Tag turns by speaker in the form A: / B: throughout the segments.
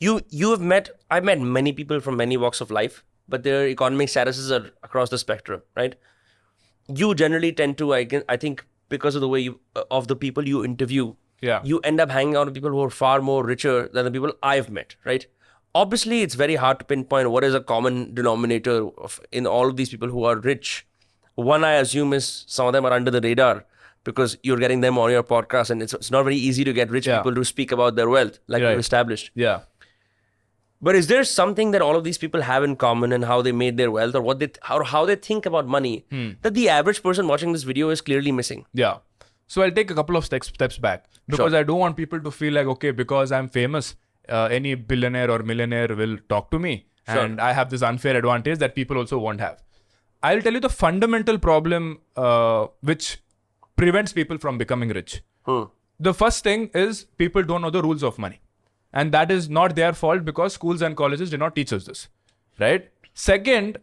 A: I've met many people from many walks of life, but their economic statuses are across the spectrum, right? You generally tend to, I think, because of the way of the people you interview, you end up hanging out with people who are far more richer than the people I've met, right? Obviously, it's very hard to pinpoint what is a common denominator in all of these people who are rich. One, I assume, is some of them are under the radar because you're getting them on your podcast, and it's not very easy to get rich people to speak about their wealth, like we've established.
B: Yeah.
A: But is there something that all of these people have in common and how they made their wealth, or how they think about money that the average person watching this video is clearly missing?
B: Yeah. So I'll take a couple of steps back because I don't want people to feel like, okay, because I'm famous, any billionaire or millionaire will talk to me and I have this unfair advantage that people also won't have. I'll tell you the fundamental problem which prevents people from becoming rich. The first thing is people don't know the rules of money. And that is not their fault because schools and colleges did not teach us this, right? Second,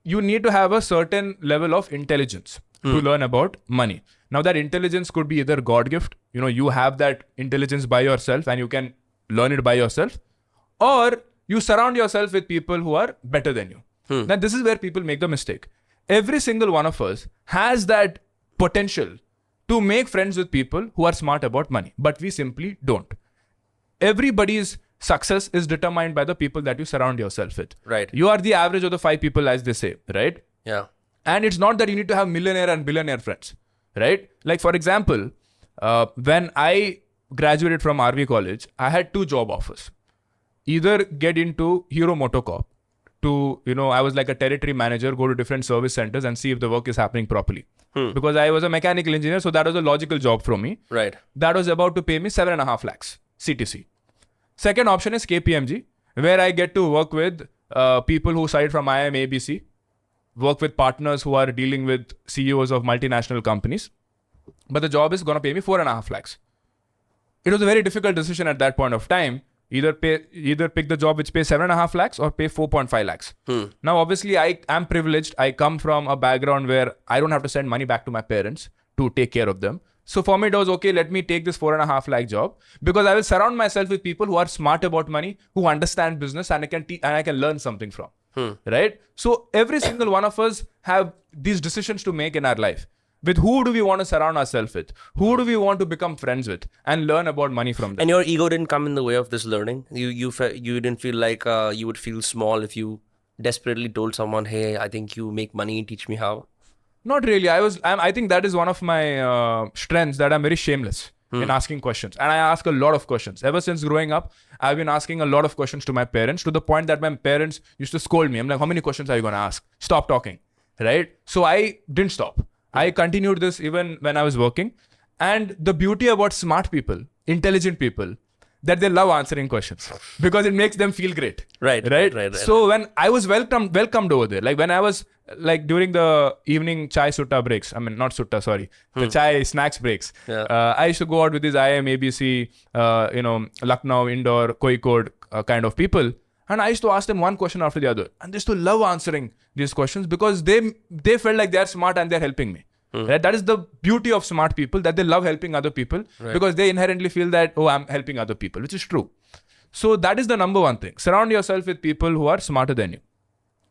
B: you need to have a certain level of intelligence to learn about money. Now that intelligence could be either God gift, you have that intelligence by yourself and you can learn it by yourself, or you surround yourself with people who are better than you. Now this is where people make the mistake. Every single one of us has that potential to make friends with people who are smart about money, but we simply don't. Everybody's success is determined by the people that you surround yourself with.
A: Right.
B: You are the average of the 5 people, as they say, right?
A: Yeah.
B: And it's not that you need to have millionaire and billionaire friends, right? Like, for example, when I graduated from RV college, I had 2 job offers. Either get into Hero Motocorp to, I was like a territory manager, go to different service centers and see if the work is happening properly. Because I was a mechanical engineer, so that was a logical job for me.
A: Right.
B: That was about to pay me 7.5 lakhs. CTC. Second option is KPMG, where I get to work with people who started from IIM ABC, work with partners who are dealing with CEOs of multinational companies. But the job is going to pay me 4.5 lakhs. It was a very difficult decision at that point of time. Either pick the job which pays 7.5 lakhs or pay 4.5 lakhs. Now, obviously, I am privileged. I come from a background where I don't have to send money back to my parents to take care of them. So for me, it was okay, let me take this 4.5 lakh job because I will surround myself with people who are smart about money, who understand business and I can learn something from, right? So every single one of us have these decisions to make in our life. With who do we want to surround ourselves with? Who do we want to become friends with and learn about money from them?
A: And your ego didn't come in the way of this learning? You didn't feel like you would feel small if you desperately told someone, hey, I think you make money, teach me how?
B: Not really. I think that is one of my strengths, that I'm very shameless in asking questions. And I ask a lot of questions. Ever since growing up, I've been asking a lot of questions to my parents, to the point that my parents used to scold me. I'm like, how many questions are you going to ask? Stop talking, right? So I didn't stop. I continued this even when I was working. And the beauty about smart people, intelligent people, that they love answering questions because it makes them feel great. Right. So when I was welcomed over there, like when I was like during the evening chai sutta breaks, the chai snacks breaks. I used to go out with these IIM ABC, Lucknow, Indore, Kozhikode kind of people. And I used to ask them one question after the other. And they used to love answering these questions because they felt like they're smart and they're helping me. Right? That is the beauty of smart people, that they love helping other people because they inherently feel that, oh, I'm helping other people, which is true. So that is the number one thing. Surround yourself with people who are smarter than you.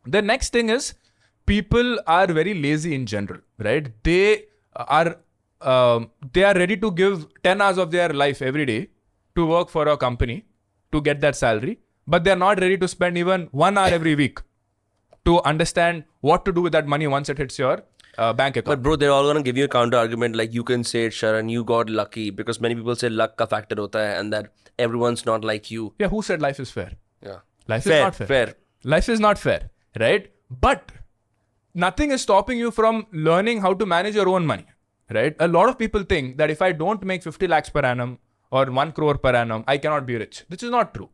B: The next thing is people are very lazy in general, right? They are ready to give 10 hours of their life every day to work for a company to get that salary, but they're not ready to spend even 1 hour every week to understand what to do with that money once it hits your bank account.
A: But bro, they're all going to give you a counter argument like, you can say it, Sharan, you got lucky, because many people say luck ka factor hota hai and that everyone's not like you.
B: Yeah, who said life is fair?
A: Yeah.
B: Life is not fair. Life is not fair, right? But nothing is stopping you from learning how to manage your own money, right? A lot of people think that if I don't make 50 lakhs per annum or 1 crore per annum, I cannot be rich. Which is not true,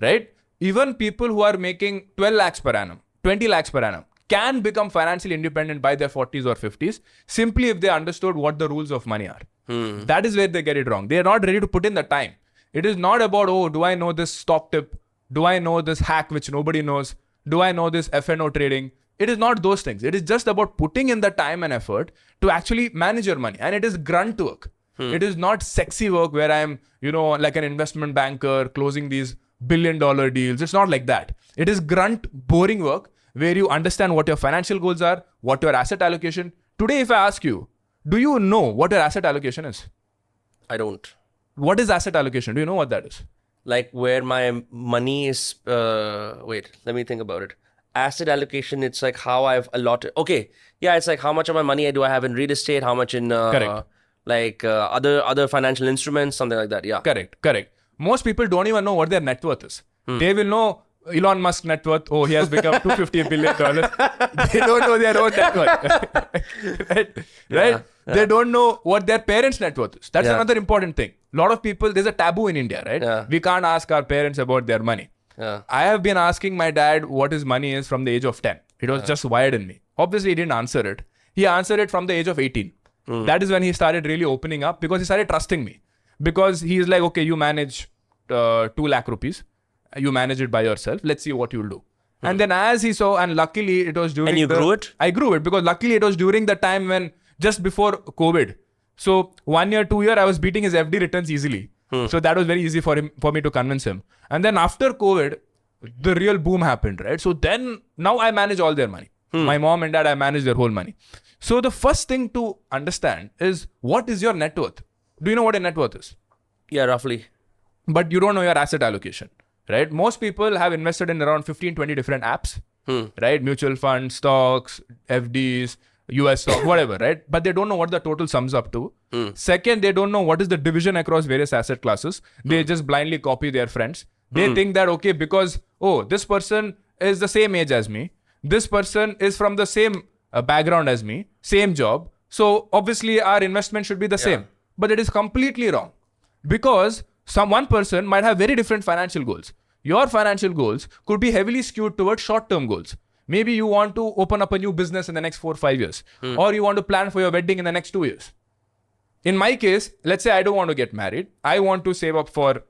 B: right? Even people who are making 12 lakhs per annum, 20 lakhs per annum, can become financially independent by their 40s or 50s simply if they understood what the rules of money are. That is where they get it wrong. They are not ready to put in the time. It is not about, oh, do I know this stock tip? Do I know this hack which nobody knows? Do I know this FNO trading? It is not those things. It is just about putting in the time and effort to actually manage your money. And it is grunt work. It is not sexy work where I'm, like an investment banker closing these billion-dollar deals. It's not like that. It is grunt, boring work where you understand what your financial goals are, what your asset allocation. Today, if I ask you, do you know what your asset allocation is?
A: I don't.
B: What is asset allocation? Do you know what that is?
A: Like where my money is. Wait, let me think about it. Asset allocation, it's like how I've allotted. Okay, yeah, it's like how much of my money do I have in real estate, how much in
B: Correct.
A: Other financial instruments, something like that. Yeah.
B: Correct. Most people don't even know what their net worth is. They will know Elon Musk net worth. Oh, he has become $250 billion. They don't know their own net worth. Right?
A: Yeah.
B: They don't know what their parents' net worth is. That's another important thing. A lot of people, there's a taboo in India, right?
A: Yeah.
B: We can't ask our parents about their money.
A: Yeah.
B: I have been asking my dad what his money is from the age of 10. It was just wired in me. Obviously, he didn't answer it. He answered it from the age of 18. That is when he started really opening up because he started trusting me. Because he's like, okay, you manage 2 lakh rupees. You manage it by yourself. Let's see what you'll do. And then as he saw, and luckily it was during
A: And you grew it?
B: I grew it because luckily it was during the time when, just before COVID. So 1 year, 2 year, I was beating his FD returns easily. So that was very easy for me to convince him. And then after COVID, the real boom happened, right? So then, now I manage all their money. My mom and dad, I manage their whole money. So the first thing to understand is, what is your net worth? Do you know what a net worth is?
A: Yeah, roughly.
B: But you don't know your asset allocation, right? Most people have invested in around 15, 20 different apps, right? Mutual funds, stocks, FDs, US stock, whatever, right? But they don't know what the total sums up to. Second, they don't know what is the division across various asset classes. They just blindly copy their friends. They think that, okay, because, oh, this person is the same age as me. This person is from the same background as me, same job. So obviously our investment should be the same. But it is completely wrong. Because one person might have very different financial goals. Your financial goals could be heavily skewed towards short-term goals. Maybe you want to open up a new business in the next 4 or 5 years. Or you want to plan for your wedding in the next 2 years. In my case, let's say I don't want to get married. I want to save up for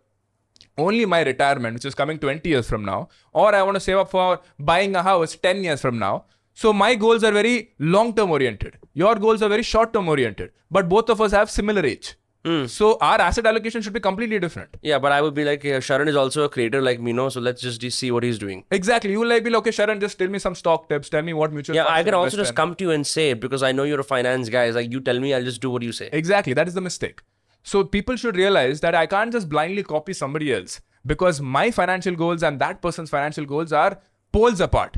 B: only my retirement, which is coming 20 years from now. Or I want to save up for buying a house 10 years from now. So my goals are very long-term oriented. Your goals are very short-term oriented. But both of us have similar age. So our asset allocation should be completely different.
A: Yeah, but I would be like, Sharan is also a creator like me, no? So let's just see what he's doing.
B: Exactly. You will be like, okay, Sharan, just tell me some stock tips. Tell me what mutual funds.
A: Yeah, I can
B: to
A: also
B: invest
A: just come to you and say it because I know you're a finance guy. It's like, you tell me, I'll just do what you say.
B: Exactly. That is the mistake. So people should realize that I can't just blindly copy somebody else because my financial goals and that person's financial goals are poles apart.